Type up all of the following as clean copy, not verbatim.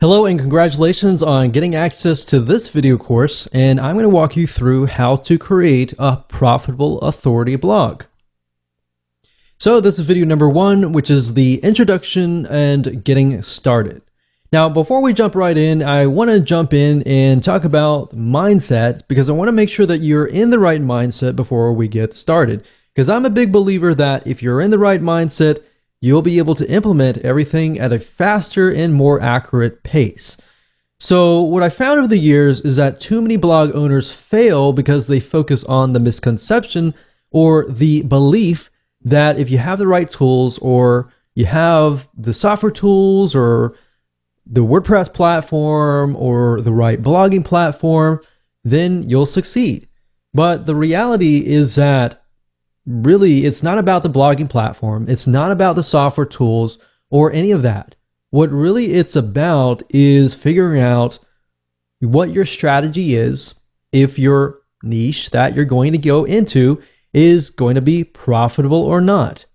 Hello and congratulations on getting access to this video course, and I'm going to walk you through how to create a profitable authority blog. So this is video number 1, which is the introduction and getting started. Now, before we jump right in, I want to jump in and talk about mindset because I want to make sure that you're in the right mindset before we get started. Because I'm a big believer that if you're in the right mindset, you'll be able to implement everything at a faster and more accurate pace. So what I found over the years is that too many blog owners fail because they focus on the misconception or the belief that if you have the right tools or you have the software tools or the WordPress platform or the right blogging platform, then you'll succeed. But the reality is that really, it's not about the blogging platform. It's not about the software tools or any of that. What really it's about is figuring out what your strategy is, if your niche that you're going to go into is going to be profitable or not.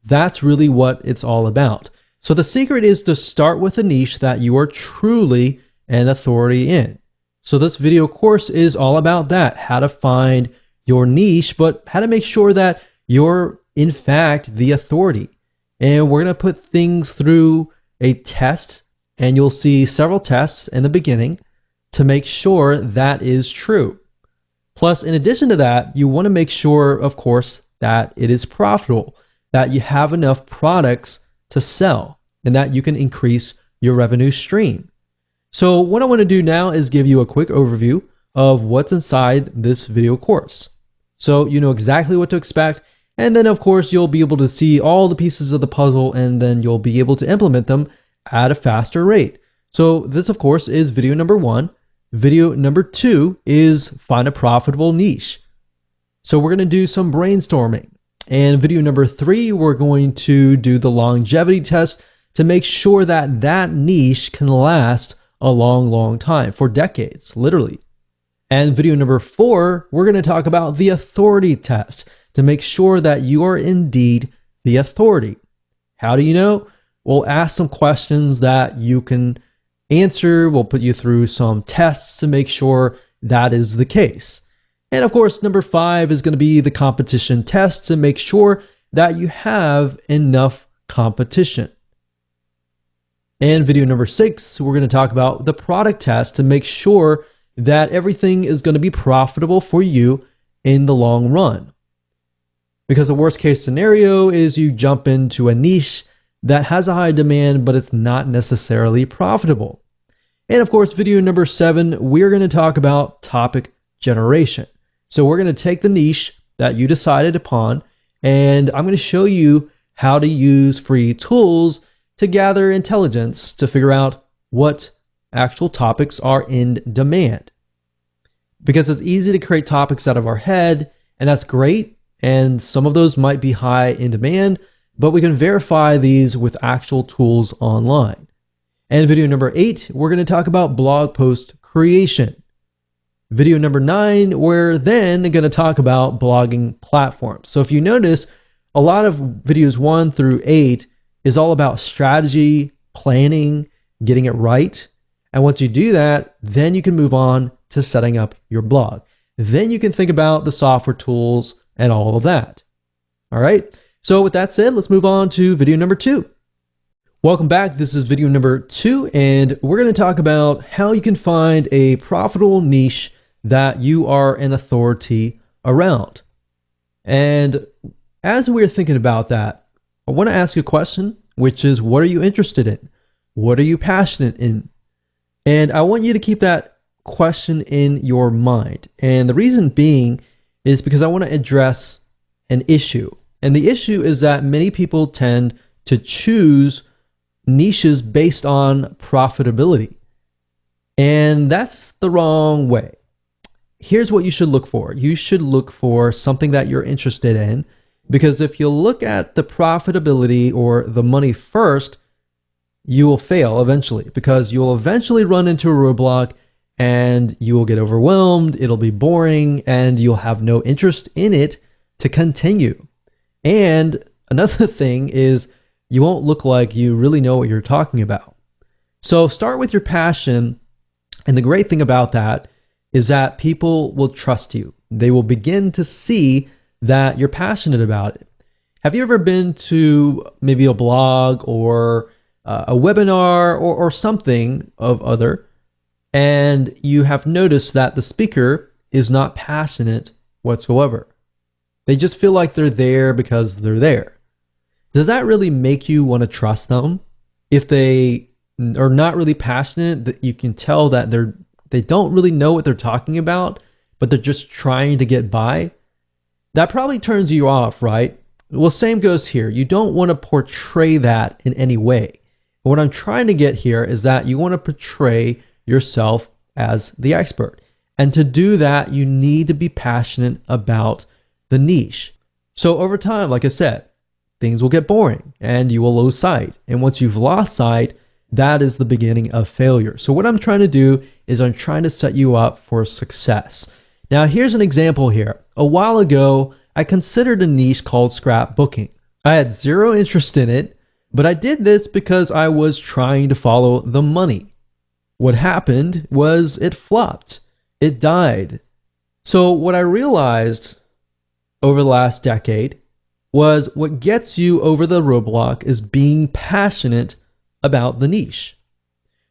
That's really what it's all about. So the secret is to start with a niche that you are truly an authority in. So this video course is all about that, how to find your niche, but how to make sure that you're in fact the authority. And we're going to put things through a test, and you'll see several tests in the beginning to make sure that is true. Plus, in addition to that, you want to make sure, of course, that it is profitable, that you have enough products to sell, and that you can increase your revenue stream. So what I want to do now is give you a quick overview of what's inside this video course. So you know exactly what to expect, and then of course you'll be able to see all the pieces of the puzzle, and then you'll be able to implement them at a faster rate. So this of course is video number 1. Video number 2 is find a profitable niche. So we're going to do some brainstorming. And video number 3, we're going to do the longevity test to make sure that that niche can last a long time, for decades, literally. And video number 4, we're going to talk about the authority test to make sure that you are indeed the authority. How do you know? We'll ask some questions that you can answer. We'll put you through some tests to make sure that is the case. And of course, number 5 is going to be the competition test to make sure that you have enough competition. And video number 6, we're going to talk about the product test to make sure that everything is going to be profitable for you in the long run. Because the worst case scenario is you jump into a niche that has a high demand, but it's not necessarily profitable. And of course, video number 7, we're going to talk about topic generation. So we're going to take the niche that you decided upon, and I'm going to show you how to use free tools to gather intelligence to figure out what actual topics are in demand. Because it's easy to create topics out of our head, and that's great, and some of those might be high in demand, but we can verify these with actual tools online. And video number 8, we're going to talk about blog post creation. Video number 9, we're then going to talk about blogging platforms. So if you notice, a lot of videos 1 through 8 is all about strategy, planning, getting it right. And once you do that, then you can move on to setting up your blog. Then you can think about the software tools and all of that. All right. So with that said, let's move on to video number 2. Welcome back. This is video number 2, and we're going to talk about how you can find a profitable niche that you are an authority around. And as we're thinking about that, I want to ask you a question, which is, what are you interested in? What are you passionate in? And I want you to keep that question in your mind. And the reason being is because I want to address an issue. And the issue is that many people tend to choose niches based on profitability. And that's the wrong way. Here's what you should look for. You should look for something that you're interested in, because if you look at the profitability or the money first, you will fail eventually, because you'll eventually run into a roadblock and you will get overwhelmed, it'll be boring, and you'll have no interest in it to continue. And another thing is you won't look like you really know what you're talking about. So start with your passion. And the great thing about that is that people will trust you. They will begin to see that you're passionate about it. Have you ever been to maybe a blog or a webinar or something of other, and you have noticed that the speaker is not passionate whatsoever? They just feel like they're there because they're there. Does that really make you want to trust them? If they are not really passionate, that you can tell that they don't really know what they're talking about, but they're just trying to get by. That probably turns you off, right? Well, same goes here. You don't want to portray that in any way. What I'm trying to get here is that you want to portray yourself as the expert. And to do that, you need to be passionate about the niche. So over time, like I said, things will get boring and you will lose sight. And once you've lost sight, that is the beginning of failure. So what I'm trying to do is I'm trying to set you up for success. Now, here's an example here. A while ago, I considered a niche called scrapbooking. I had zero interest in it, but I did this because I was trying to follow the money. What happened was it flopped. It died. So what I realized over the last decade was what gets you over the roadblock is being passionate about the niche.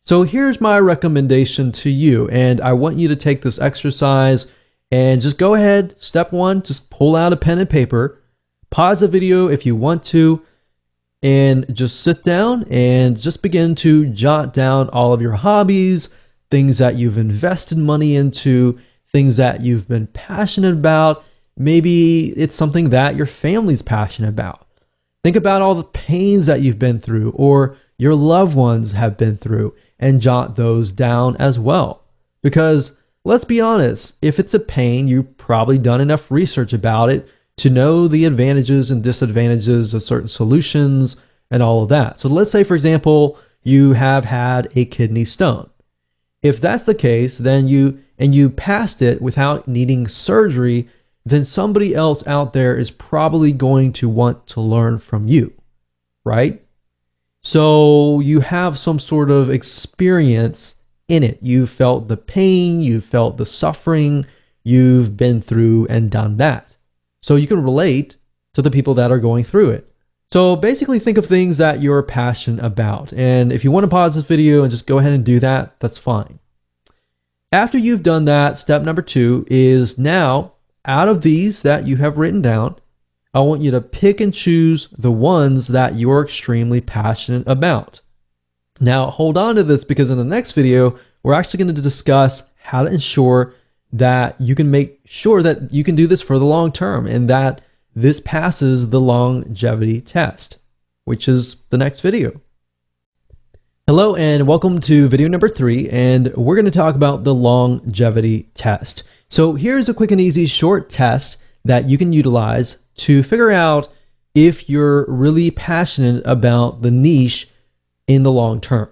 So here's my recommendation to you, and I want you to take this exercise and just go ahead. Step one, just pull out a pen and paper, pause the video if you want to, and just sit down and just begin to jot down all of your hobbies, things that you've invested money into, things that you've been passionate about. Maybe it's something that your family's passionate about. Think about all the pains that you've been through or your loved ones have been through, and jot those down as well. Because let's be honest, if it's a pain, you've probably done enough research about it to know the advantages and disadvantages of certain solutions and all of that. So let's say, for example, you have had a kidney stone. If that's the case, then you passed it without needing surgery, then somebody else out there is probably going to want to learn from you, right? So you have some sort of experience in it. You felt the pain, you felt the suffering, you've been through and done that. So you can relate to the people that are going through it. So basically think of things that you're passionate about. And if you want to pause this video and just go ahead and do that, that's fine. After you've done that, step number 2 is now, out of these that you have written down, I want you to pick and choose the ones that you're extremely passionate about. Now, hold on to this because in the next video, we're actually going to discuss how to ensure that you can make sure that you can do this for the long term and that this passes the longevity test, which is the next video. Hello and welcome to video number 3, and we're going to talk about the longevity test. So here's a quick and easy short test that you can utilize to figure out if you're really passionate about the niche in the long term.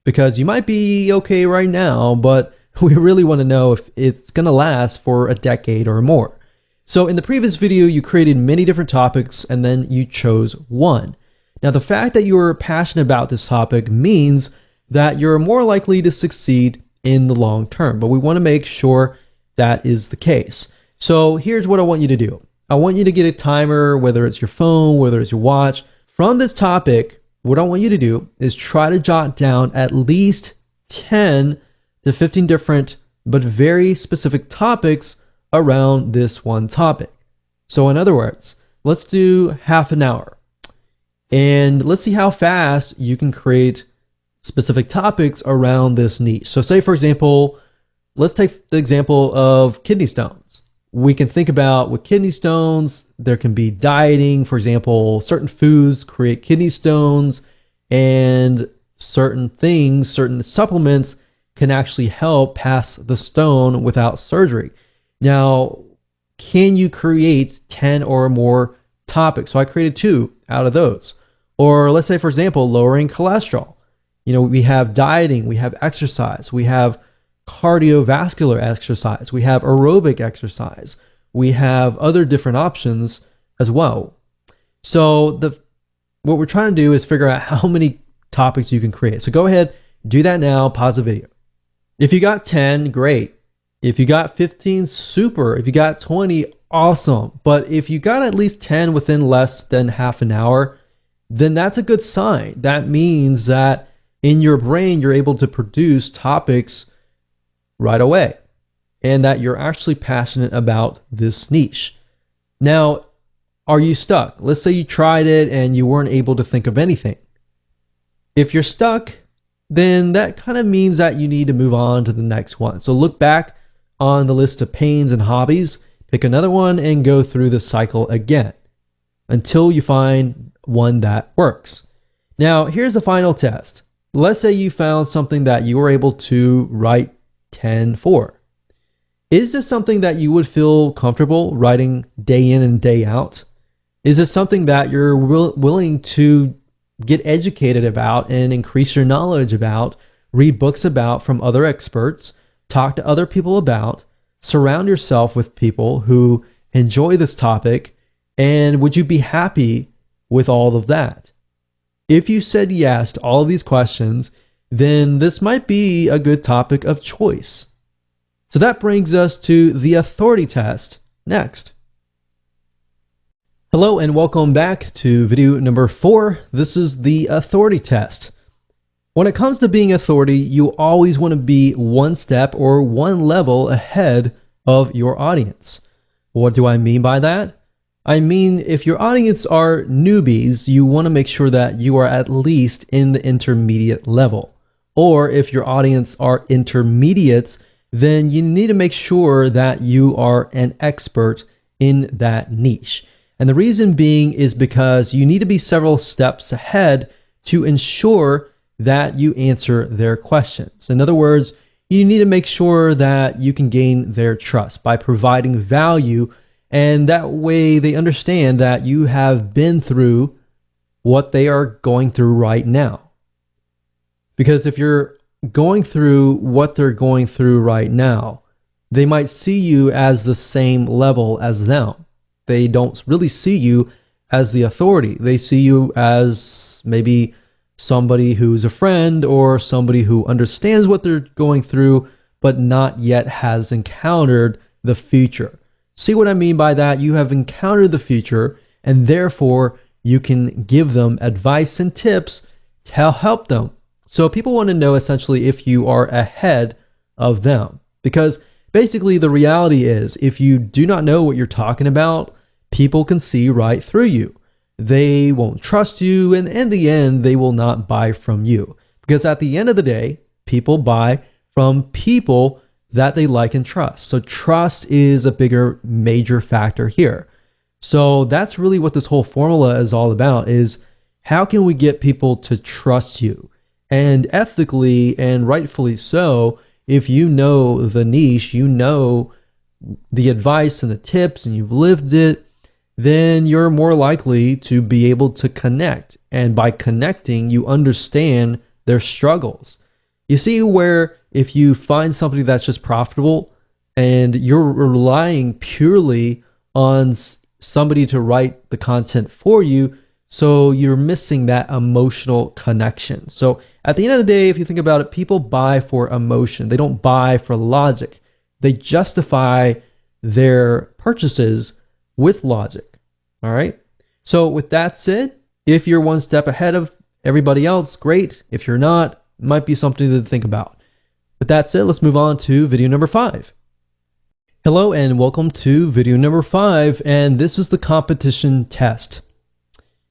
Because you might be okay right now, but we really want to know if it's going to last for a decade or more. So in the previous video, you created many different topics and then you chose one. Now, the fact that you're passionate about this topic means that you're more likely to succeed in the long term, but we want to make sure that is the case. So here's what I want you to do. I want you to get a timer, whether it's your phone, whether it's your watch. From this topic, what I want you to do is try to jot down at least 10 to 15 different but very specific topics around this one topic. So in other words, let's do half an hour. And let's see how fast you can create specific topics around this niche. So say, for example, let's take the example of kidney stones. We can think about with kidney stones, there can be dieting. For example, certain foods create kidney stones, and certain things, certain supplements can actually help pass the stone without surgery. Now, can you create 10 or more topics? So I created 2 out of those. Or let's say, for example, lowering cholesterol. We have dieting, we have exercise, we have cardiovascular exercise, we have aerobic exercise, we have other different options as well. So what we're trying to do is figure out how many topics you can create. So go ahead Do that now, pause the video. If you got 10, great. If you got 15, super. If you got 20, awesome. But if you got at least 10 within less than half an hour, then that's a good sign. That means that in your brain, you're able to produce topics right away and that you're actually passionate about this niche. Now, are you stuck? Let's say you tried it and you weren't able to think of anything. If you're stuck, then that kind of means that you need to move on to the next one. So look back on the list of pains and hobbies, pick another one, and go through the cycle again until you find one that works. Now, here's the final test. Let's say you found something that you were able to write 10 for. Is this something that you would feel comfortable writing day in and day out? Is this something that you're willing to get educated about and increase your knowledge about, read books about from other experts, talk to other people about, surround yourself with people who enjoy this topic, and would you be happy with all of that? If you said yes to all of these questions, then this might be a good topic of choice. So that brings us to the authority test next. Hello and welcome back to video number 4. This is the authority test. When it comes to being authority, you always want to be one step or one level ahead of your audience. What do I mean by that? I mean, if your audience are newbies, you want to make sure that you are at least in the intermediate level. Or if your audience are intermediates, then you need to make sure that you are an expert in that niche. And the reason being is because you need to be several steps ahead to ensure that you answer their questions. In other words, you need to make sure that you can gain their trust by providing value, and that way they understand that you have been through what they are going through right now. Because if you're going through what they're going through right now, they might see you as the same level as them. They don't really see you as the authority. They see you as maybe somebody who's a friend or somebody who understands what they're going through, but not yet has encountered the future. See what I mean by that? You have encountered the future, and therefore you can give them advice and tips to help them. So people want to know essentially if you are ahead of them, because basically the reality is if you do not know what you're talking about, people can see right through you. They won't trust you, and in the end, they will not buy from you. Because at the end of the day, people buy from people that they like and trust. So trust is a bigger, major factor here. So that's really what this whole formula is all about, is how can we get people to trust you? And ethically and rightfully so, if you know the niche, you know the advice and the tips, and you've lived it, then you're more likely to be able to connect. And by connecting, you understand their struggles. You see where if you find somebody that's just profitable and you're relying purely on somebody to write the content for you, so you're missing that emotional connection. So at the end of the day, if you think about it, people buy for emotion. They don't buy for logic. They justify their purchases with logic. All right. So with that said, if you're one step ahead of everybody else, great. If you're not, it might be something to think about. With that said, let's move on to video number 5. Hello and welcome to video number 5, and this is the competition test.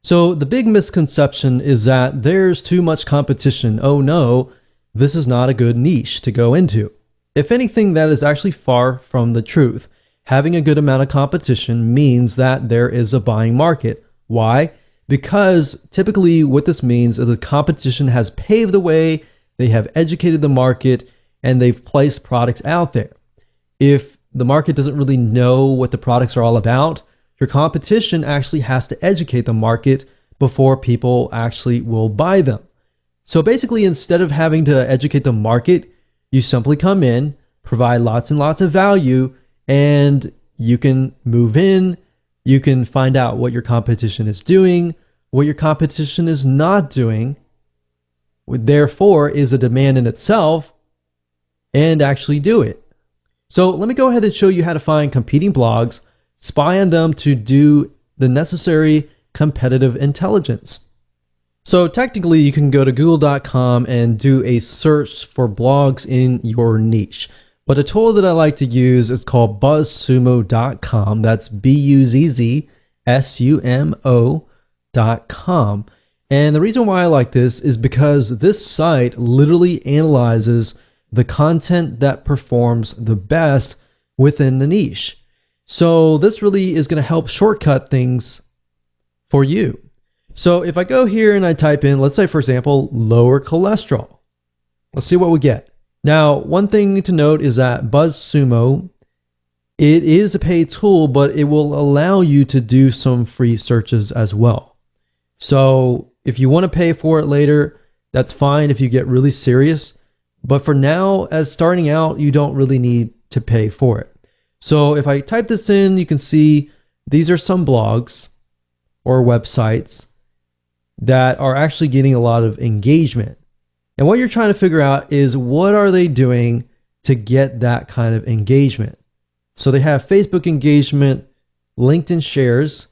So the big misconception is that there's too much competition. Oh no, this is not a good niche to go into. If anything, that is actually far from the truth. Having a good amount of competition means that there is a buying market. Why? Because typically what this means is the competition has paved the way, they have educated the market, and they've placed products out there. If the market doesn't really know what the products are all about, your competition actually has to educate the market before people actually will buy them. So basically, instead of having to educate the market, you simply come in, provide lots and lots of value, and you can move in, you can find out what your competition is doing, what your competition is not doing, therefore is a demand in itself, and actually do it. So let me go ahead and show you how to find competing blogs, spy on them to do the necessary competitive intelligence. So technically you can go to google.com and do a search for blogs in your niche. But a tool that I like to use is called buzzsumo.com. That's buzzsumo.com. And the reason why I like this is because this site literally analyzes the content that performs the best within the niche. So this really is going to help shortcut things for you. So if I go here and I type in, let's say for example, lower cholesterol, let's see what we get. Now, one thing to note is that BuzzSumo, it is a paid tool, but it will allow you to do some free searches as well. So if you want to pay for it later, that's fine if you get really serious. But for now, as starting out, you don't really need to pay for it. So if I type this in, you can see these are some blogs or websites that are actually getting a lot of engagement. And what you're trying to figure out is what are they doing to get that kind of engagement? So they have Facebook engagement, LinkedIn shares,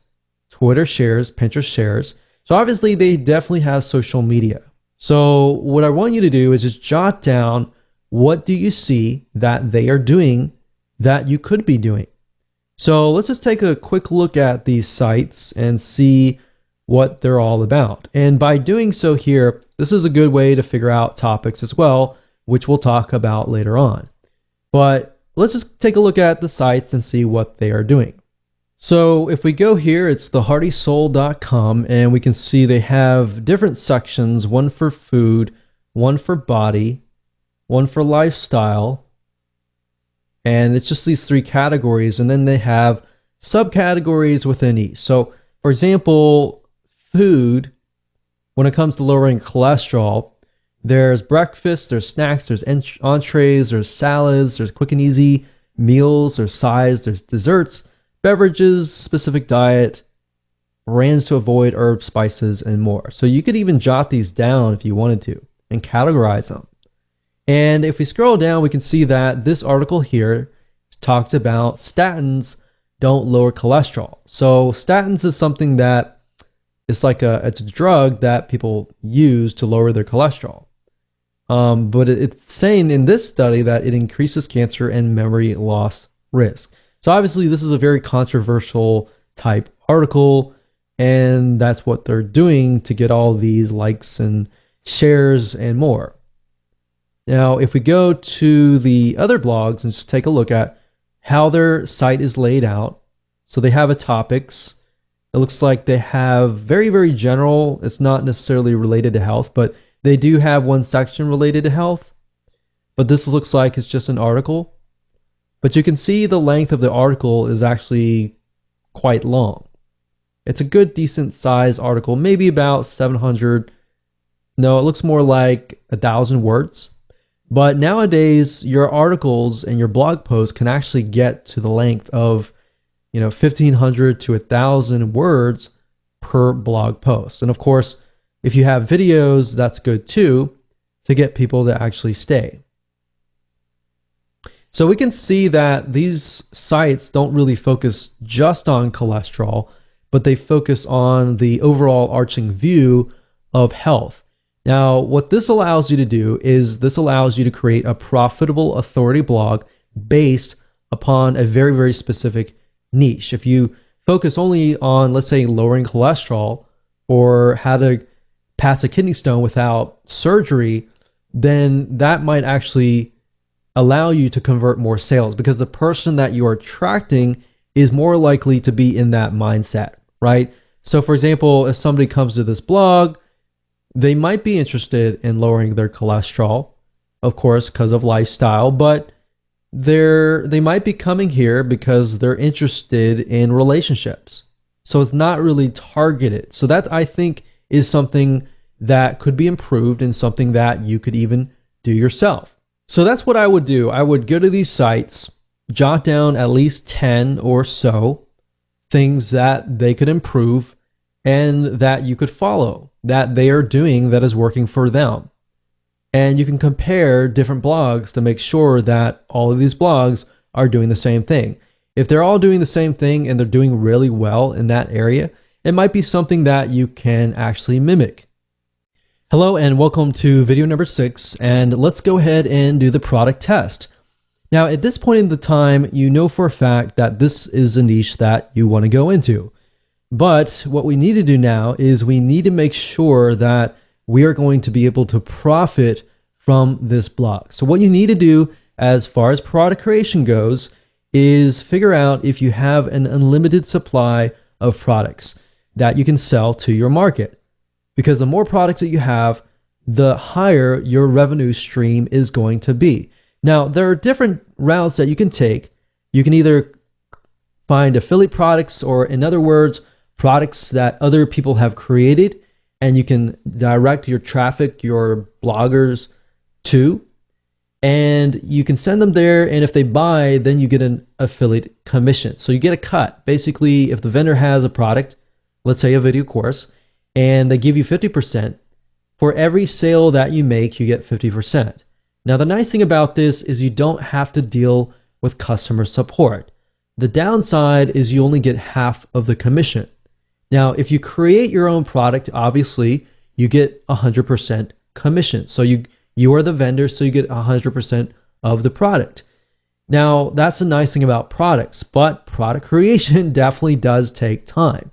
Twitter shares, Pinterest shares. So obviously they definitely have social media. So what I want you to do is just jot down, what do you see that they are doing that you could be doing? So let's just take a quick look at these sites and see what they're all about. And by doing so here, this is a good way to figure out topics as well, which we'll talk about later on. But let's just take a look at the sites and see what they are doing. So if we go here, it's theheartysoul.com, and we can see they have different sections, one for food, one for body, one for lifestyle, and it's just these three categories, and then they have subcategories within each. So for example, food, when it comes to lowering cholesterol, there's breakfast, there's snacks, there's entrees, there's salads, there's quick and easy meals, there's sides, there's desserts, beverages, specific diet, brands to avoid, herbs, spices, and more. So you could even jot these down if you wanted to and categorize them. And if we scroll down, we can see that this article here talks about statins don't lower cholesterol. So statins is something that it's a drug that people use to lower their cholesterol. But it's saying in this study that it increases cancer and memory loss risk. So obviously this is a very controversial type article, and that's what they're doing to get all these likes and shares and more. Now, if we go to the other blogs and just take a look at how their site is laid out. So they have a topics. It looks like they have very, very general. It's not necessarily related to health, but they do have one section related to health. But this looks like it's just an article. But you can see the length of the article is actually quite long. It's a good, decent size article, maybe about 700. No, it looks more like 1,000 words. But nowadays, your articles and your blog posts can actually get to the length of 1,500 to 1,000 words per blog post. And of course, if you have videos, that's good too, to get people to actually stay. So we can see that these sites don't really focus just on cholesterol, but they focus on the overall arching view of health. Now, what this allows you to do is this allows you to create a profitable authority blog based upon a very, very specific niche. If you focus only on, let's say, lowering cholesterol or how to pass a kidney stone without surgery, then that might actually allow you to convert more sales because the person that you are attracting is more likely to be in that mindset, right? So for example, if somebody comes to this blog, they might be interested in lowering their cholesterol, of course, because of lifestyle, but they might be coming here because they're interested in relationships. So it's not really targeted. So that, I think, is something that could be improved and something that you could even do yourself. So that's what I would do. I would go to these sites, jot down at least 10 or so things that they could improve and that you could follow, that they are doing that is working for them. And you can compare different blogs to make sure that all of these blogs are doing the same thing. If they're all doing the same thing and they're doing really well in that area, it might be something that you can actually mimic. Hello and welcome to video number 6, and let's go ahead and do the product test. Now, at this point in the time, you know for a fact that this is a niche that you want to go into. But what we need to do now is we need to make sure that we are going to be able to profit from this blog. So what you need to do as far as product creation goes is figure out if you have an unlimited supply of products that you can sell to your market. Because the more products that you have, the higher your revenue stream is going to be. Now, there are different routes that you can take. You can either find affiliate products, or in other words, products that other people have created, and you can direct your traffic, your bloggers to, and you can send them there, and if they buy, then you get an affiliate commission. So you get a cut. Basically, if the vendor has a product, let's say a video course, and they give you 50%, for every sale that you make, you get 50%. Now, the nice thing about this is you don't have to deal with customer support. The downside is you only get half of the commission. Now, if you create your own product, obviously, you get 100% commission. So you are the vendor, so you get 100% of the product. Now, that's the nice thing about products, but product creation definitely does take time.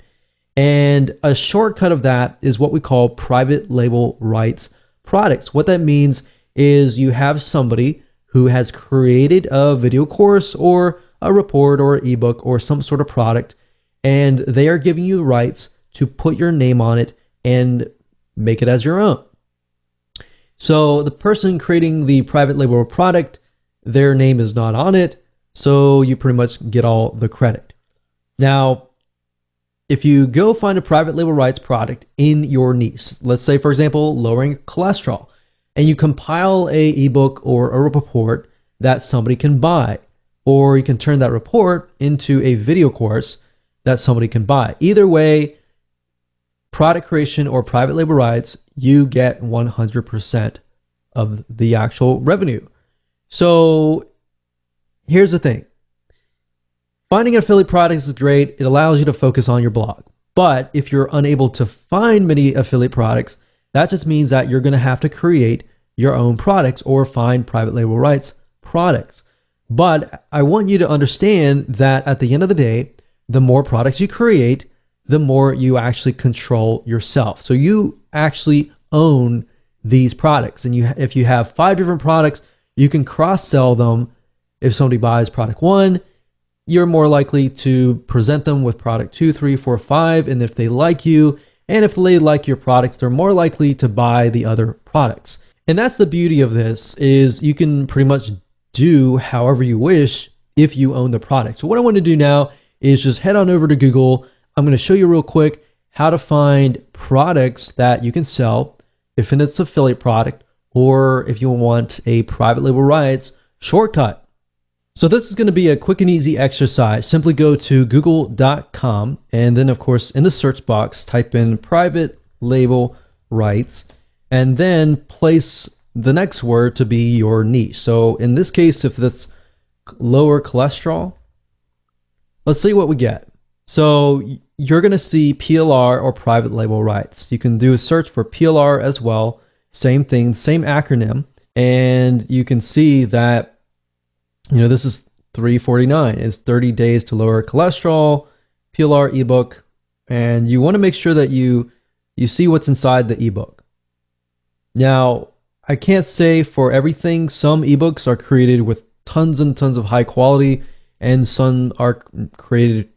And a shortcut of that is what we call private label rights products. What that means is you have somebody who has created a video course or a report or ebook or some sort of product, and they are giving you the rights to put your name on it and make it as your own. So the person creating the private label product, their name is not on it, so you pretty much get all the credit. Now, if you go find a private label rights product in your niche, let's say, for example, lowering cholesterol, and you compile a ebook or a report that somebody can buy, or you can turn that report into a video course that somebody can buy. Either way, product creation or private label rights, you get 100% of the actual revenue. So here's the thing. Finding affiliate products is great. It allows you to focus on your blog. But if you're unable to find many affiliate products, that just means that you're going to have to create your own products or find private label rights products. But I want you to understand that at the end of the day, the more products you create, the more you actually control yourself. So you actually own these products. And if you have 5 different products, you can cross-sell them. If somebody buys product 1, you're more likely to present them with product 2, 3, 4, 5. And if they like you, and if they like your products, they're more likely to buy the other products. And that's the beauty of this, is you can pretty much do however you wish if you own the product. So what I want to do now is just head on over to Google. I'm going to show you real quick how to find products that you can sell if it's an affiliate product, or if you want a private label rights shortcut. So this is going to be a quick and easy exercise. Simply go to google.com, and then of course in the search box type in private label rights, and then place the next word to be your niche. So in this case, if that's lower cholesterol, let's see what we get. So you're going to see PLR or private label rights. You can do a search for PLR as well. Same thing, same acronym. And you can see that, this is $3.49. It's 30 days to lower cholesterol, PLR ebook. And you want to make sure that you see what's inside the ebook. Now, I can't say for everything. Some ebooks are created with tons and tons of high quality, and some are created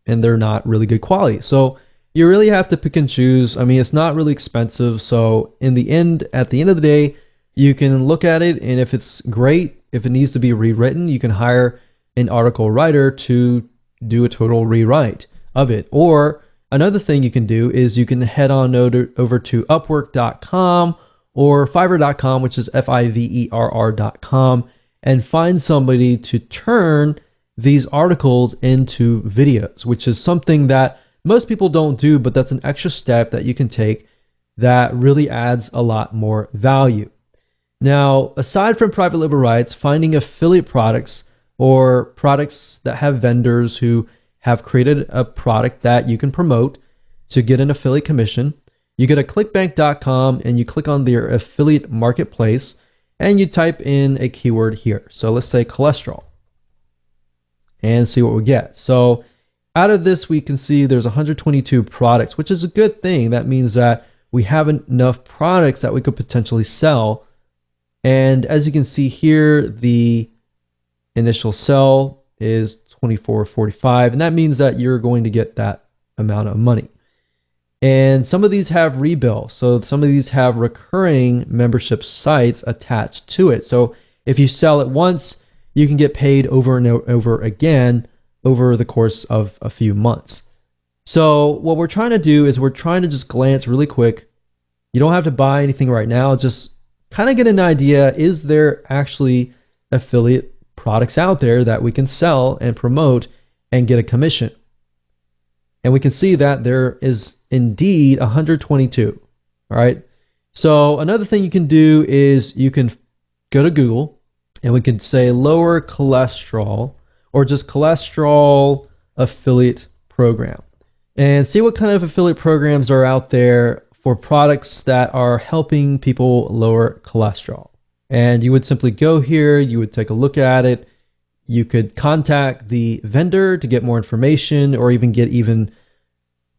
and they're not really good quality. So you really have to pick and choose. I mean, it's not really expensive. So at the end of the day, you can look at it, and if it's great, if it needs to be rewritten, you can hire an article writer to do a total rewrite of it. Or another thing you can do is you can head on over to upwork.com or fiverr.com, which is fiverr.com, and find somebody to turn these articles into videos, which is something that most people don't do, but that's an extra step that you can take that really adds a lot more value. Now, aside from private label rights, finding affiliate products or products that have vendors who have created a product that you can promote to get an affiliate commission, you go to clickbank.com and you click on their affiliate marketplace and you type in a keyword here. So let's say cholesterol and see what we get. So out of this, we can see there's 122 products, which is a good thing. That means that we have enough products that we could potentially sell. And as you can see here, the initial sell is $24.45, and that means that you're going to get that amount of money. And some of these have rebill, so some of these have recurring membership sites attached to it. So if you sell it once, you can get paid over and over again over the course of a few months. So what we're trying to do is we're trying to just glance really quick. You don't have to buy anything right now, just kind of get an idea, is there actually affiliate products out there that we can sell and promote and get a commission? And we can see that there is indeed 122. All right. So another thing you can do is you can go to Google and we can say lower cholesterol or just cholesterol affiliate program and see what kind of affiliate programs are out there for products that are helping people lower cholesterol. And you would simply go here, you would take a look at it. You could contact the vendor to get more information or even get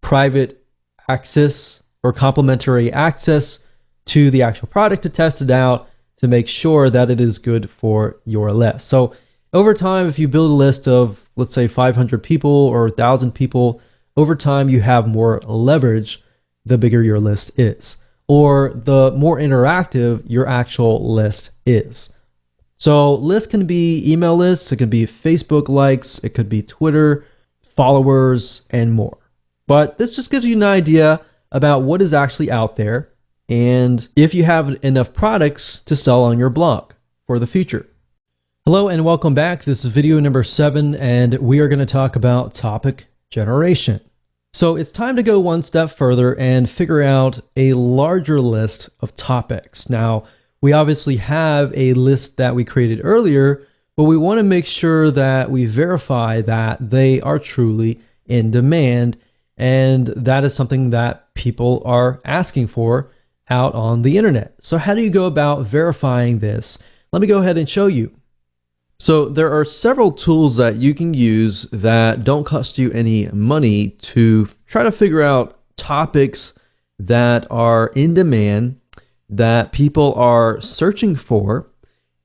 private access or complimentary access to the actual product to test it out to make sure that it is good for your list. So over time, if you build a list of, let's say, 500 people or 1,000 people, over time you have more leverage the bigger your list is, or the more interactive your actual list is. So lists can be email lists, it could be Facebook likes, it could be Twitter followers, and more. But this just gives you an idea about what is actually out there and if you have enough products to sell on your blog for the future. Hello and welcome back. This is video number 7 and we are going to talk about topic generation. So it's time to go one step further and figure out a larger list of topics. Now, we obviously have a list that we created earlier, but we want to make sure that we verify that they are truly in demand, and that is something that people are asking for out on the internet. So how do you go about verifying this? Let me go ahead and show you. So there are several tools that you can use that don't cost you any money to try to figure out topics that are in demand, that people are searching for.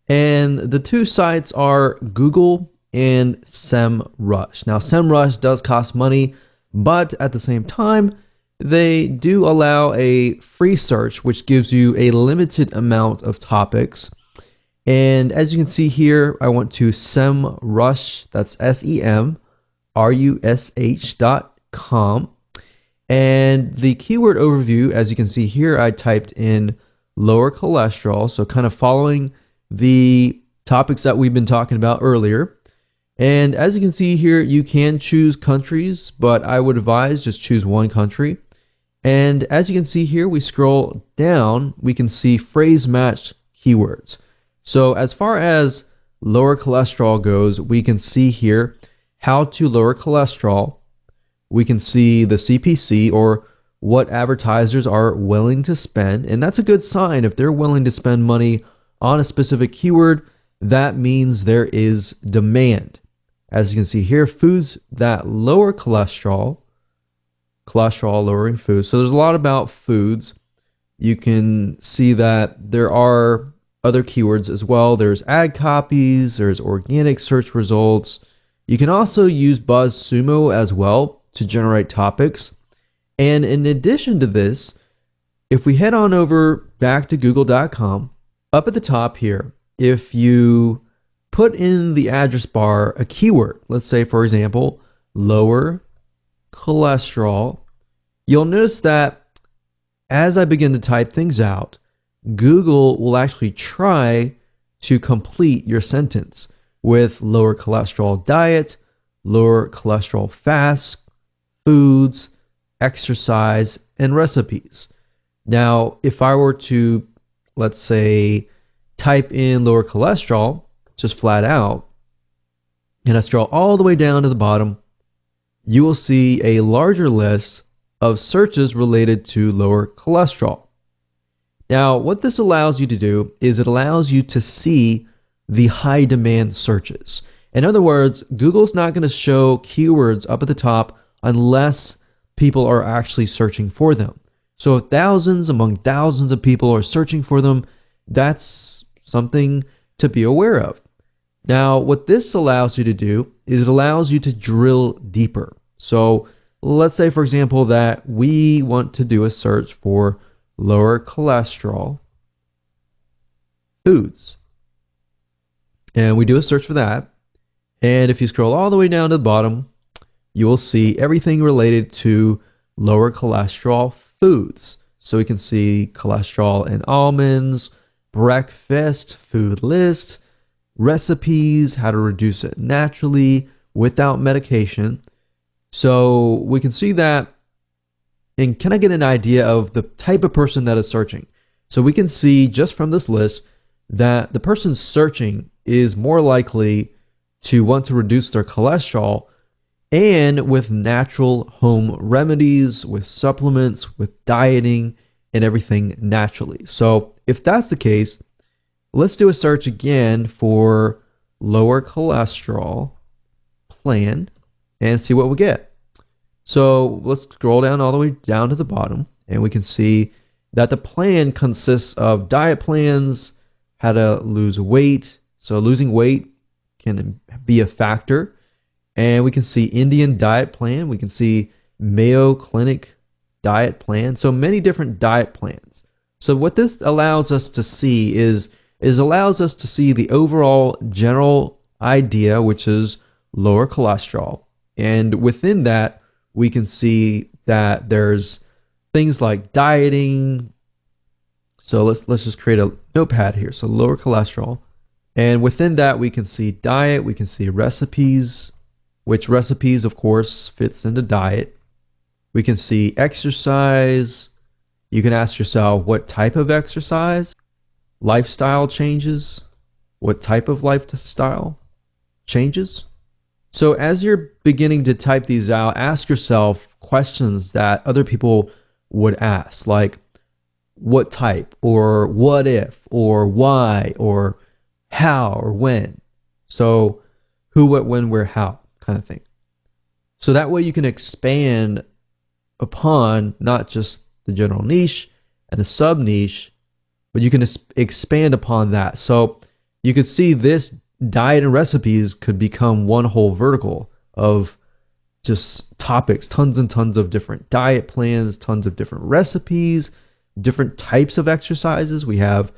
And the two sites are Google and SEMrush. Now, SEMrush does cost money, but at the same time, they do allow a free search, which gives you a limited amount of topics. And as you can see here, I went to SEMrush, that's SEMrush.com. And the keyword overview, as you can see here, I typed in lower cholesterol, so kind of following the topics that we've been talking about earlier. And as you can see here, you can choose countries, but I would advise just choose one country. And as you can see here, we scroll down, we can see phrase match keywords. So as far as lower cholesterol goes, we can see here how to lower cholesterol. We can see the CPC, or what advertisers are willing to spend. And that's a good sign. If they're willing to spend money on a specific keyword, that means there is demand. As you can see here, foods that lower cholesterol lowering foods. So there's a lot about foods. You can see that there are other keywords as well. There's ad copies, there's organic search results. You can also use BuzzSumo as well to generate topics. And in addition to this, if we head on over back to google.com, up at the top here, if you put in the address bar a keyword, let's say, for example, lower cholesterol, you'll notice that as I begin to type things out, Google will actually try to complete your sentence with lower cholesterol diet, lower cholesterol fast, foods, exercise, and recipes. Now, if I were to, let's say, type in lower cholesterol, just flat out, and I scroll all the way down to the bottom, you will see a larger list of searches related to lower cholesterol. Now, what this allows you to do is it allows you to see the high demand searches. In other words, Google's not going to show keywords up at the top unless people are actually searching for them. So if thousands among thousands of people are searching for them, that's something to be aware of. Now, what this allows you to do is it allows you to drill deeper. So let's say, for example, that we want to do a search for lower cholesterol foods. And we do a search for that. And if you scroll all the way down to the bottom, you will see everything related to lower cholesterol foods. So we can see cholesterol in almonds, breakfast, food lists, recipes, how to reduce it naturally without medication. So we can see that and can I get an idea of the type of person that is searching? So we can see just from this list that the person searching is more likely to want to reduce their cholesterol and with natural home remedies, with supplements, with dieting, and everything naturally. So if that's the case, let's do a search again for lower cholesterol plan and see what we get. So let's scroll down all the way down to the bottom and we can see that the plan consists of diet plans, how to lose weight. So losing weight can be a factor. And we can see Indian diet plan. We can see Mayo Clinic diet plan. So many different diet plans. So what this allows us to see is allows us to see the overall general idea, which is lower cholesterol. And within that, we can see that there's things like dieting. So let's just create a notepad here. So lower cholesterol. And within that, we can see diet. We can see recipes, which recipes, of course, fits into diet. We can see exercise. You can ask yourself what type of exercise, lifestyle changes, what type of lifestyle changes. So as you're beginning to type these out, ask yourself questions that other people would ask, like what type, or what if, or why, or how, or when. So who, what, when, where, how kind of thing. So that way you can expand upon not just the general niche and the sub niche, but you can expand upon that. So you could see this diet and recipes could become one whole vertical of just topics, tons and tons of different diet plans, tons of different recipes, different types of exercises. We have,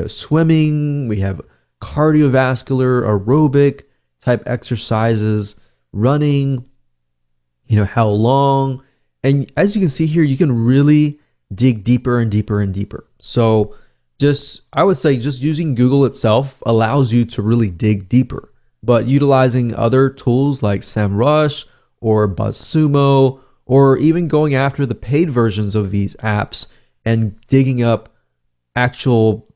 swimming, we have cardiovascular, aerobic type exercises, running, how long. And as you can see here, you can really dig deeper and deeper and deeper. So I would say just using Google itself allows you to really dig deeper, but utilizing other tools like SEMrush or BuzzSumo, or even going after the paid versions of these apps and digging up actual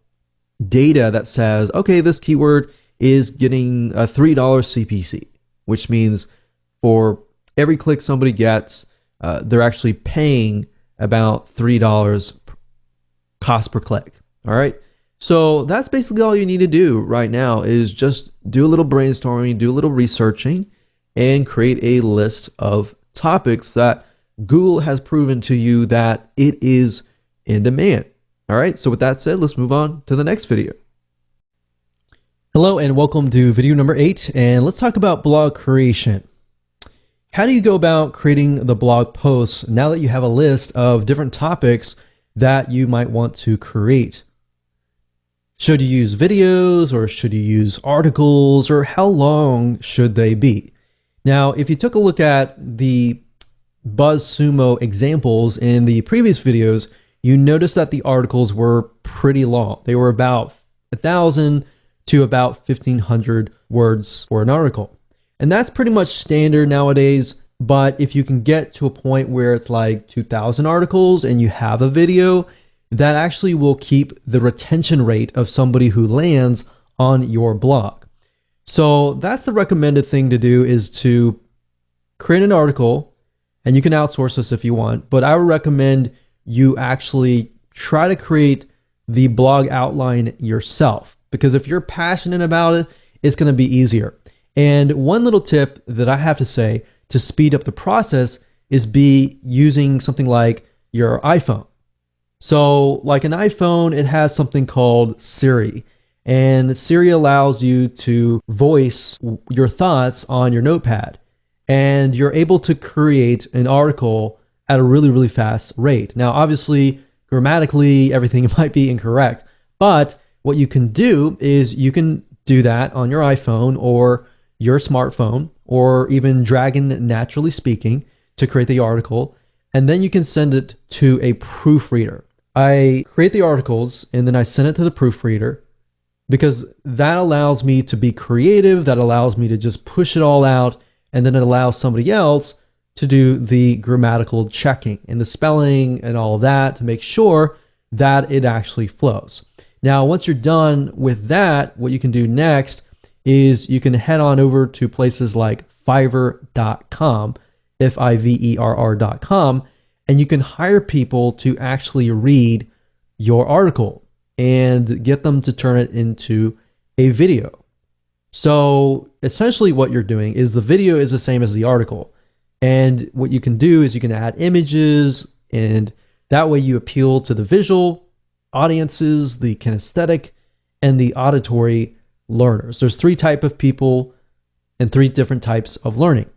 data that says, okay, this keyword is getting a $3 CPC, which means for every click somebody gets, they're actually paying about $3 cost per click. All right. So that's basically all you need to do right now is just do a little brainstorming, do a little researching, and create a list of topics that Google has proven to you that it is in demand. All right. So with that said, let's move on to the next video. Hello and welcome to video number 8. And let's talk about blog creation. How do you go about creating the blog posts now that you have a list of different topics that you might want to create? Should you use videos or should you use articles, or how long should they be? Now, if you took a look at the BuzzSumo examples in the previous videos, you notice that the articles were pretty long. They were about 1,000 to about 1,500 words for an article. And that's pretty much standard nowadays. But if you can get to a point where it's like 2,000 articles and you have a video, that actually will keep the retention rate of somebody who lands on your blog. So that's the recommended thing to do, is to create an article, and you can outsource this if you want, but I would recommend you actually try to create the blog outline yourself, because if you're passionate about it, it's going to be easier. And one little tip that I have to say to speed up the process is be using something like your iPhone. So like an iPhone, it has something called Siri, and Siri allows you to voice your thoughts on your notepad, and you're able to create an article at a really, really fast rate. Now, obviously, grammatically, everything might be incorrect, but what you can do is you can do that on your iPhone or your smartphone, or even Dragon Naturally Speaking, to create the article, and then you can send it to a proofreader. I create the articles and then I send it to the proofreader, because that allows me to be creative, that allows me to just push it all out, and then it allows somebody else to do the grammatical checking and the spelling and all of that to make sure that it actually flows. Now, once you're done with that, what you can do next is you can head on over to places like Fiverr.com, Fiverr.com, and you can hire people to actually read your article and get them to turn it into a video. So essentially what you're doing is the video is the same as the article. And what you can do is you can add images, and that way you appeal to the visual audiences, the kinesthetic, and the auditory learners. There's 3 types of people and 3 different types of learning.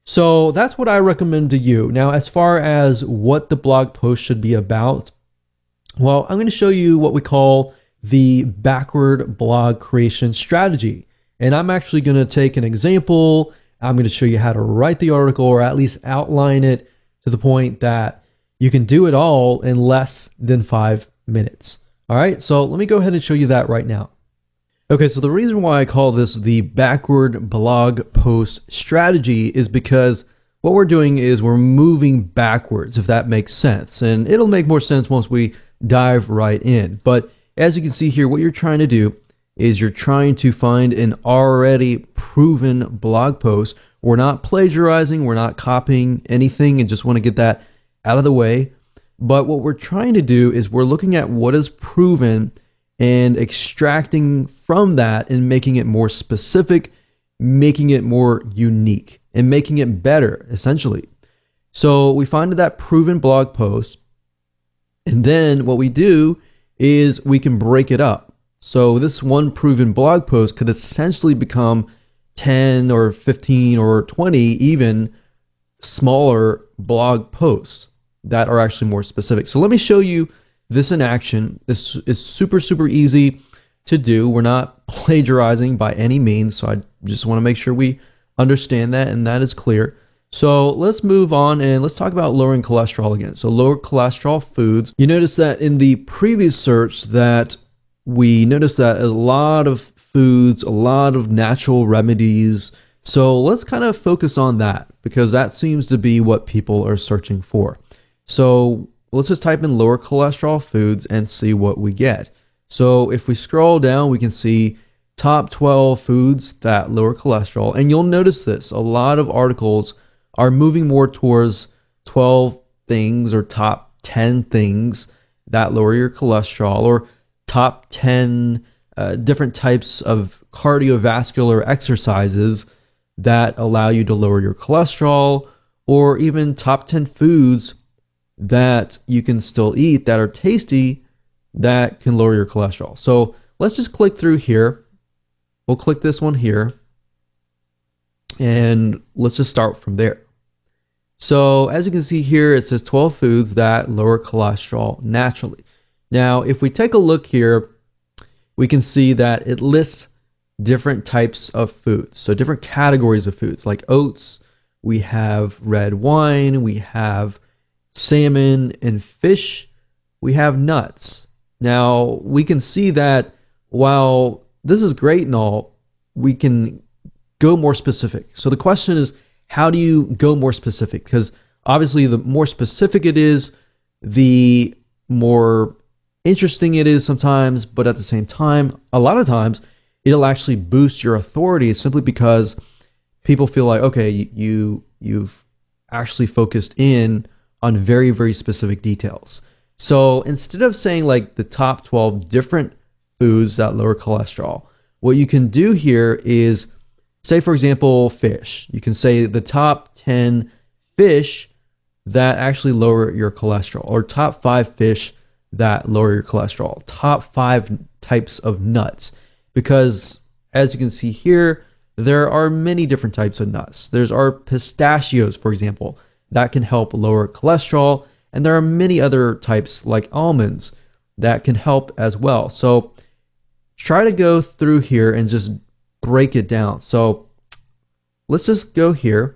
So that's what I recommend to you. Now, as far as what the blog post should be about, well, I'm going to show you what we call the backward blog creation strategy. And I'm actually going to take an example. I'm going to show you how to write the article, or at least outline it to the point that you can do it all in less than 5 minutes. All right, so let me go ahead and show you that right now. Okay, so the reason why I call this the backward blog post strategy is because what we're doing is we're moving backwards, if that makes sense. And it'll make more sense once we dive right in. But as you can see here, what you're trying to do is you're trying to find an already proven blog post. We're not plagiarizing, we're not copying anything, and just want to get that out of the way. But what we're trying to do is we're looking at what is proven and extracting from that and making it more specific, making it more unique, and making it better, essentially. So we find that proven blog post, and then what we do is we can break it up. So this one proven blog post could essentially become 10 or 15 or 20 even smaller blog posts that are actually more specific. So let me show you this in action. This is super, super easy to do. We're not plagiarizing by any means, so I just want to make sure we understand that and that is clear. So let's move on and let's talk about lowering cholesterol again. So lower cholesterol foods. You notice that in the previous search that we noticed that a lot of foods, a lot of natural remedies. So let's kind of focus on that, because that seems to be what people are searching for. So let's just type in lower cholesterol foods and see what we get. So if we scroll down, we can see top 12 foods that lower cholesterol. And you'll notice this, a lot of articles are moving more towards 12 things or top 10 things that lower your cholesterol, or top 10 different types of cardiovascular exercises that allow you to lower your cholesterol, or even top 10 foods that you can still eat that are tasty that can lower your cholesterol. So let's just click through here. We'll click this one here, and let's just start from there. So as you can see here, it says 12 foods that lower cholesterol naturally. Now, if we take a look here, we can see that it lists different types of foods. So different categories of foods, like oats, we have red wine, we have salmon and fish, we have nuts. Now, we can see that while this is great and all, we can go more specific. So the question is, how do you go more specific? Because obviously the more specific it is, the more interesting it is sometimes, but at the same time, a lot of times it'll actually boost your authority simply because people feel like, okay, you've actually focused in on very, very specific details. So instead of saying like the top 12 different foods that lower cholesterol, what you can do here is say, for example, fish. You can say the top 10 fish that actually lower your cholesterol, or top 5 fish that lower your cholesterol, top 5 types of nuts. Because as you can see here, there are many different types of nuts. There's our pistachios, for example, that can help lower cholesterol. And there are many other types like almonds that can help as well. So try to go through here and just break it down. So let's just go here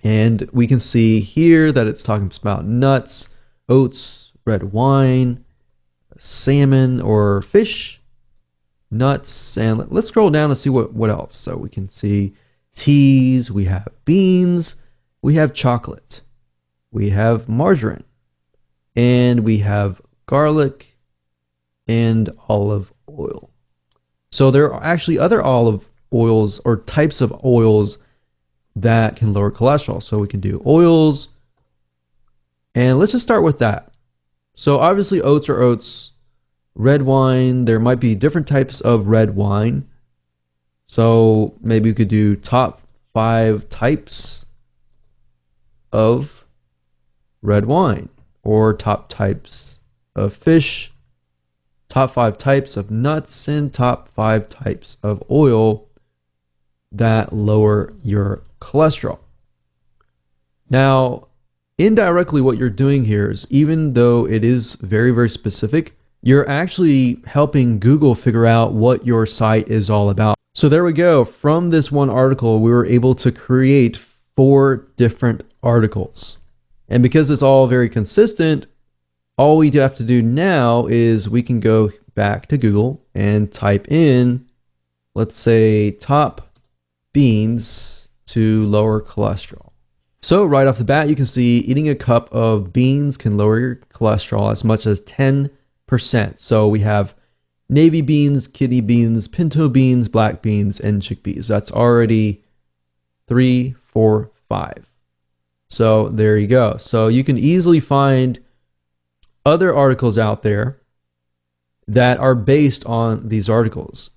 and we can see here that it's talking about nuts, oats, red wine, salmon or fish, nuts, and let's scroll down and see what else. So we can see teas, we have beans, we have chocolate, we have margarine, and we have garlic and olive oil. So there are actually other olive oils or types of oils that can lower cholesterol. So we can do oils, and let's just start with that. So obviously oats are oats. Red wine, there might be different types of red wine. So maybe we could do top 5 types of red wine, or top types of fish, top 5 types of nuts, and top 5 types of oil that lower your cholesterol. Now, indirectly, what you're doing here is, even though it is very, very specific, you're actually helping Google figure out what your site is all about. So there we go. From this one article, we were able to create 4 different articles. And because it's all very consistent, all we have to do now is we can go back to Google and type in, let's say, top beans to lower cholesterol. So right off the bat, you can see eating a cup of beans can lower your cholesterol as much as 10%. So we have navy beans, kidney beans, pinto beans, black beans, and chickpeas. That's already 3, 4, 5. So there you go. So you can easily find other articles out there that are based on these articles.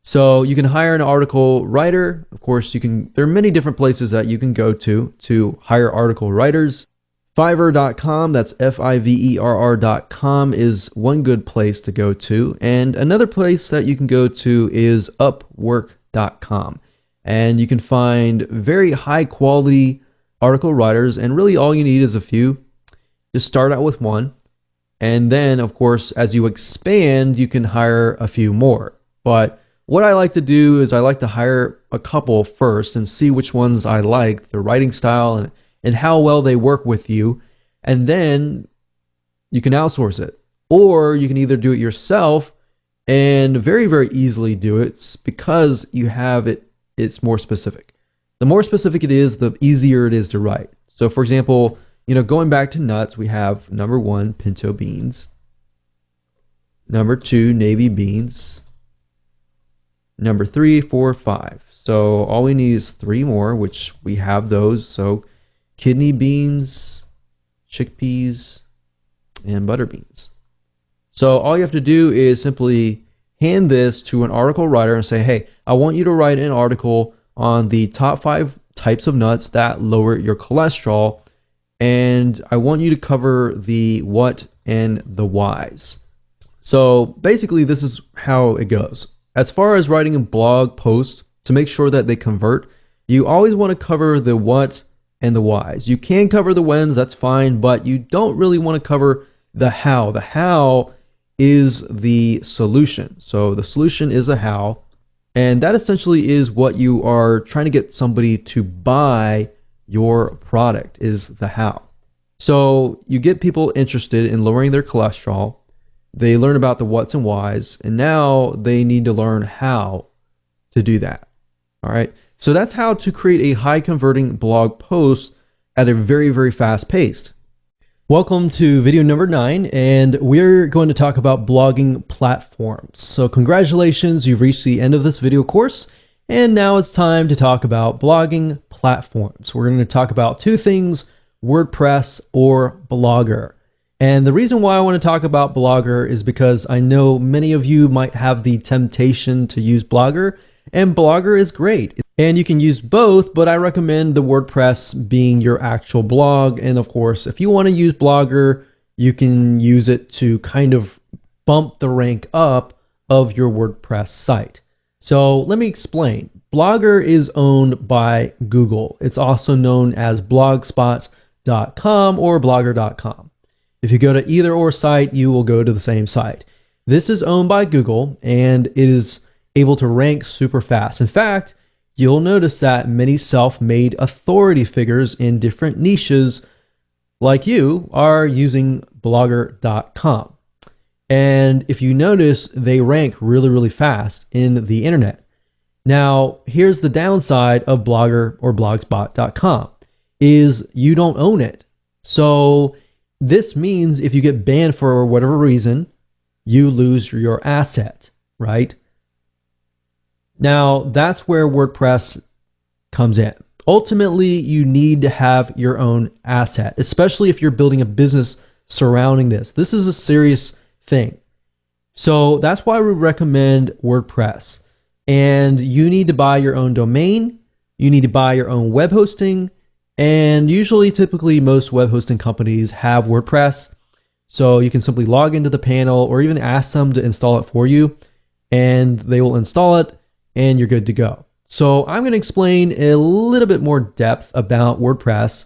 So you can hire an article writer. Of course, there are many different places that you can go to hire article writers. Fiverr.com, that's Fiverr.com, is one good place to go to. And another place that you can go to is Upwork.com. And you can find very high quality article writers, and really all you need is a few. Just start out with one. And then, of course, as you expand, you can hire a few more. But what I like to do is I like to hire a couple first and see which ones I like, their writing style, and how well they work with you. And then you can outsource it. Or you can either do it yourself and very, very easily do it because you have it. It's more specific. The more specific it is, the easier it is to write. So for example, going back to nuts, we have number 1, pinto beans. Number 2, navy beans. Number 3, 4, 5. So all we need is 3 more, which we have those. So kidney beans, chickpeas, and butter beans. So all you have to do is simply hand this to an article writer and say, hey, I want you to write an article on the top 5 types of nuts that lower your cholesterol, and I want you to cover the what and the whys. So basically, this is how it goes. As far as writing a blog post, to make sure that they convert, you always want to cover the what and the whys. You can cover the whens, that's fine, but you don't really want to cover the how. The how is the solution. So the solution is a how, and that essentially is what you are trying to get somebody to buy your product, is the how. So you get people interested in lowering their cholesterol. They learn about the what's and whys, and now they need to learn how to do that. All right. So that's how to create a high converting blog post at a very, very fast pace. Welcome to video number 9, and we're going to talk about blogging platforms. So congratulations, you've reached the end of this video course, and now it's time to talk about blogging platforms. We're going to talk about two things, WordPress or Blogger. And the reason why I want to talk about Blogger is because I know many of you might have the temptation to use Blogger, and Blogger is great. And you can use both, but I recommend the WordPress being your actual blog. And of course, if you want to use Blogger, you can use it to kind of bump the rank up of your WordPress site. So let me explain. Blogger is owned by Google. It's also known as blogspot.com or blogger.com. If you go to either or site, you will go to the same site. This is owned by Google, and it is able to rank super fast. In fact, you'll notice that many self-made authority figures in different niches like you are using blogger.com. And if you notice, they rank really, really fast in the internet. Now, here's the downside of Blogger or blogspot.com is you don't own it. So this means if you get banned for whatever reason, you lose your asset, right? Now, that's where WordPress comes in. Ultimately, you need to have your own asset, especially if you're building a business surrounding this. This is a serious thing. So that's why we recommend WordPress. And you need to buy your own domain. You need to buy your own web hosting. And usually, typically, most web hosting companies have WordPress. So you can simply log into the panel or even ask them to install it for you, and they will install it, and you're good to go. So I'm going to explain a little bit more depth about WordPress.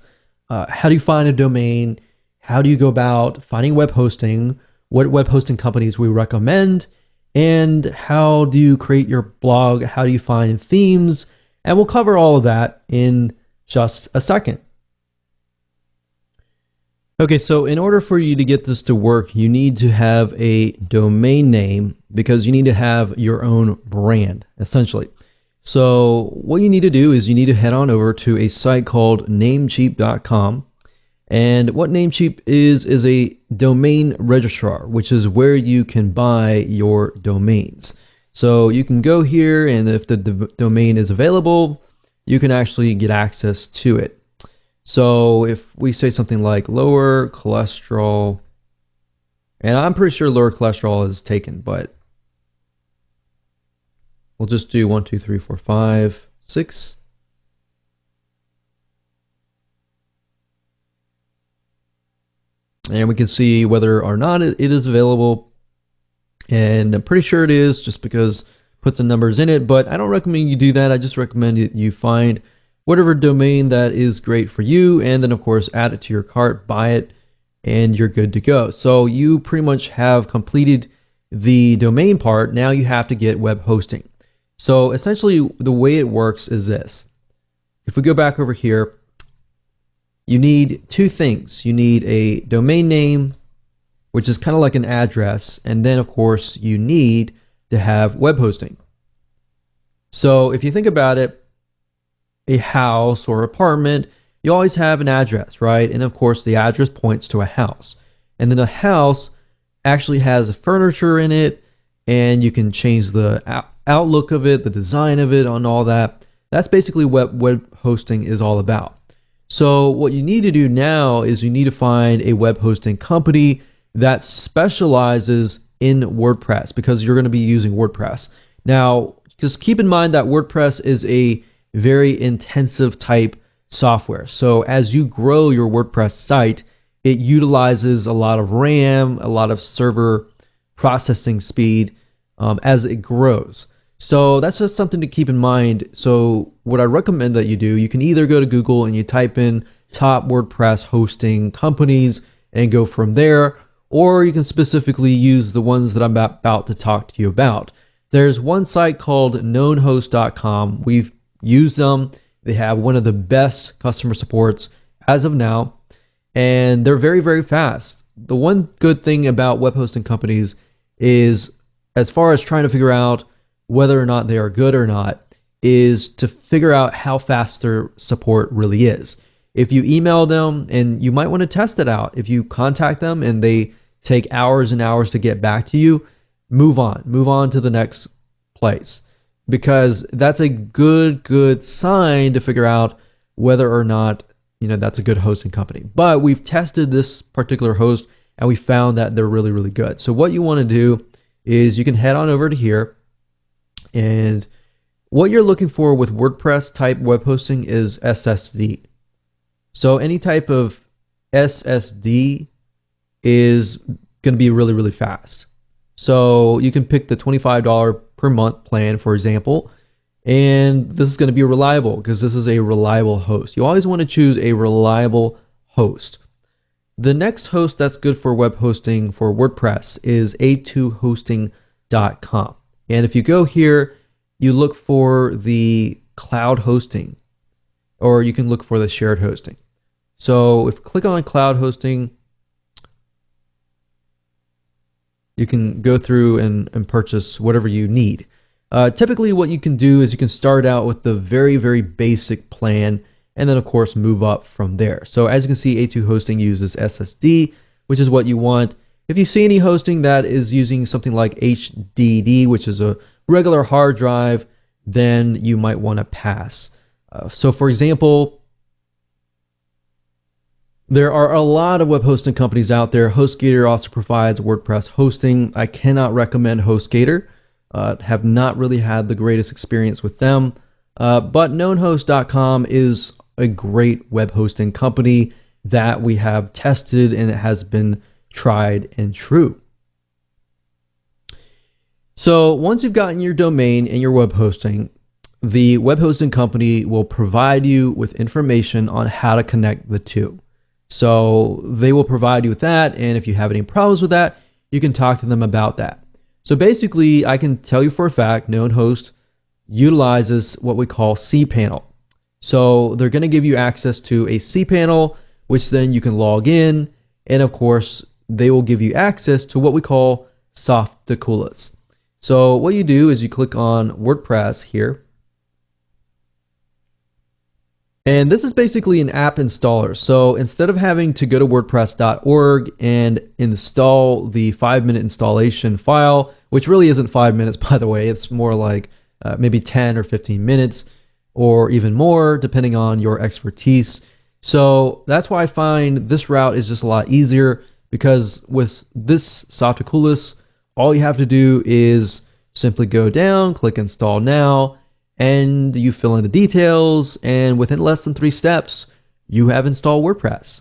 How do you find a domain? How do you go about finding web hosting? What web hosting companies we recommend? And how do you create your blog? How do you find themes? And we'll cover all of that in just a second. Okay, so in order for you to get this to work, you need to have a domain name because you need to have your own brand, essentially. So what you need to do is you need to head on over to a site called namecheap.com. And what Namecheap is a domain registrar, which is where you can buy your domains. So you can go here, and if the domain is available, you can actually get access to it. So if we say something like lower cholesterol, and I'm pretty sure lower cholesterol is taken, but we'll just do 1, 2, 3, 4, 5, 6. And we can see whether or not it is available. And I'm pretty sure it is just because it puts the numbers in it, but I don't recommend you do that. I just recommend that you find whatever domain that is great for you, and then of course add it to your cart, buy it, and you're good to go. So you pretty much have completed the domain part. Now you have to get web hosting. So essentially the way it works is this. If we go back over here, you need two things. You need a domain name, which is kind of like an address, and then of course you need to have web hosting. So if you think about it, a house or apartment, you always have an address, right? And of course the address points to a house. And then a house actually has furniture in it, and you can change the outlook of it, the design of it, on all that. That's basically what web hosting is all about. So what you need to do now is you need to find a web hosting company that specializes in WordPress, because you're going to be using WordPress. Now, just keep in mind that WordPress is a very intensive type software. So as you grow your WordPress site, it utilizes a lot of RAM, a lot of server processing speed as it grows. So that's just something to keep in mind. So what I recommend that you do, you can either go to Google and you type in top WordPress hosting companies and go from there, or you can specifically use the ones that I'm about to talk to you about. There's one site called knownhost.com. We've used them. They have one of the best customer supports as of now, and they're very, very fast. The one good thing about web hosting companies is, as far as trying to figure out whether or not they are good or not, is to figure out how fast their support really is. If you email them, and you might want to test it out, if you contact them and they take hours and hours to get back to you, move on to the next place, because that's a good sign to figure out whether or not that's a good hosting company. But we've tested this particular host and we found that they're really good. So what you want to do is you can head on over to here, and what you're looking for with WordPress type web hosting is SSD. So any type of SSD is going to be really fast. So you can pick the $25 per month plan, for example, and this is going to be reliable because this is a reliable host. You always want to choose a reliable host. The next host that's good for web hosting for WordPress is a2hosting.com. And if you go here, you look for the cloud hosting, or you can look for the shared hosting. So if you click on cloud hosting, you can go through and purchase whatever you need. Typically what you can do is you can start out with the very basic plan, and then of course move up from there. So as you can see, A2 hosting uses SSD, which is what you want. If you see any hosting that is using something like HDD, which is a regular hard drive, then you might want to pass. So for example, there are a lot of web hosting companies out there. HostGator also provides WordPress hosting. I cannot recommend HostGator. Have not really had the greatest experience with them. But knownhost.com is a great web hosting company that we have tested, and it has been tried and true. So once you've gotten your domain and your web hosting, the web hosting company will provide you with information on how to connect the two. So they will provide you with that, and if you have any problems with that, you can talk to them about that. So basically, I can tell you for a fact, KnownHost utilizes what we call cPanel. So they're going to give you access to a cPanel, which then you can log in, and of course, they will give you access to what we call Softaculous. So what you do is you click on WordPress here, and this is basically an app installer. So instead of having to go to wordpress.org and install the 5-minute installation file, which really isn't 5 minutes, by the way, it's more like maybe 10 or 15 minutes or even more, depending on your expertise. So that's why I find this route is just a lot easier, because with this Softaculous, all you have to do is simply go down, click install now, and you fill in the details, and within less than 3 steps, you have installed WordPress.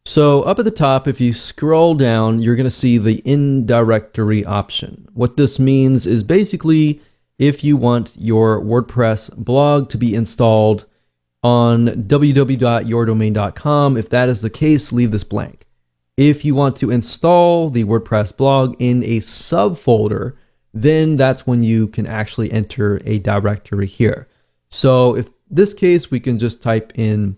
So up at the top, if you scroll down, you're going to see the in-directory option. What this means is basically if you want your WordPress blog to be installed on www.yourdomain.com, if that is the case, leave this blank. If you want to install the WordPress blog in a subfolder, then that's when you can actually enter a directory here. So if this case, we can just type in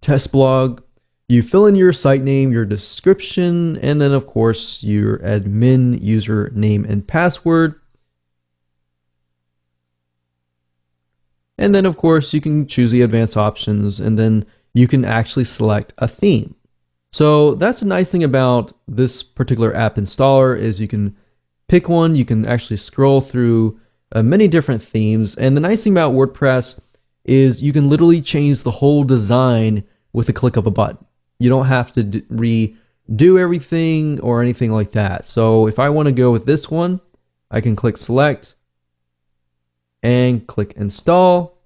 test blog, you fill in your site name, your description, and then of course your admin username and password. And then of course you can choose the advanced options, and then you can actually select a theme. So that's a nice thing about this particular app installer, is you can pick one, you can actually scroll through many different themes. And the nice thing about WordPress is you can literally change the whole design with a click of a button. You don't have to redo everything or anything like that. So if I want to go with this one, I can click select and click install.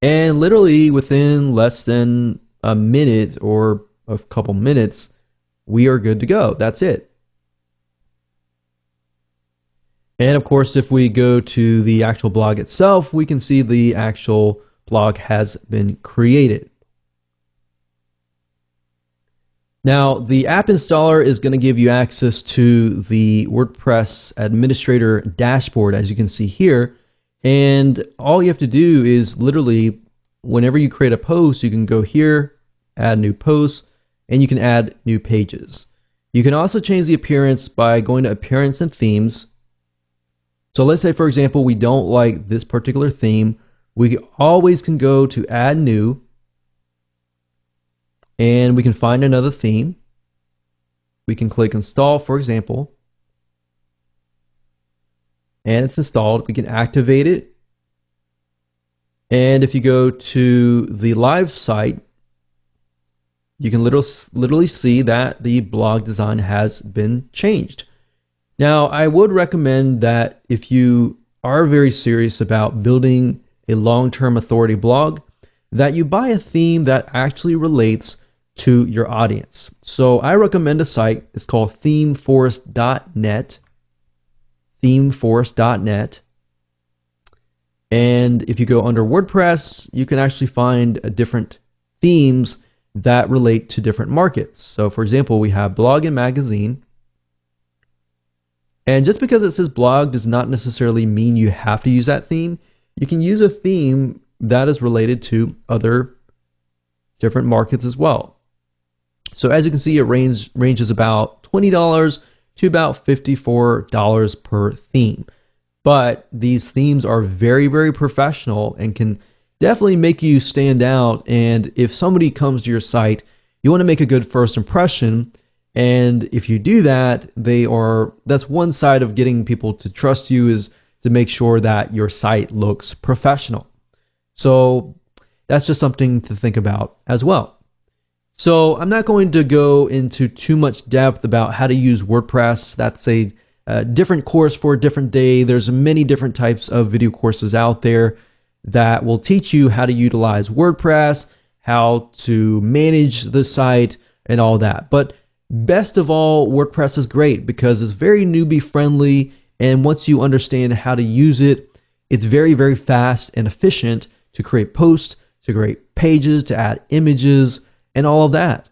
And literally within less than a minute or a couple minutes, we are good to go. That's it. And of course, if we go to the actual blog itself, we can see the actual blog has been created. Now, the app installer is going to give you access to the WordPress administrator dashboard, as you can see here. And all you have to do is literally, whenever you create a post, you can go here, add new posts, and you can add new pages. You can also change the appearance by going to appearance and themes. So let's say, for example, we don't like this particular theme. We always can go to add new, and we can find another theme. We can click install, for example, and it's installed. We can activate it. And if you go to the live site, you can literally see that the blog design has been changed. Now, I would recommend that if you are very serious about building a long-term authority blog, that you buy a theme that actually relates to your audience. So I recommend a site. It's called themeforest.net. Themeforest.net. And if you go under WordPress, you can actually find different themes that relate to different markets. So for example, we have blog and magazine. And just because it says blog does not necessarily mean you have to use that theme. You can use a theme that is related to other different markets as well. So as you can see, it ranges about $20 to about $54 per theme. But these themes are very, very professional and can definitely make you stand out. And if somebody comes to your site, you want to make a good first impression. And if you do that, that's one side of getting people to trust you, is to make sure that your site looks professional. So that's just something to think about as well. So I'm not going to go into too much depth about how to use WordPress. That's a different course for a different day. There's many different types of video courses out there that will teach you how to utilize WordPress, how to manage the site, and all that. But best of all, WordPress is great because it's very newbie friendly, and once you understand how to use it, it's very, very fast and efficient to create posts, to create pages, to add images, and all of that.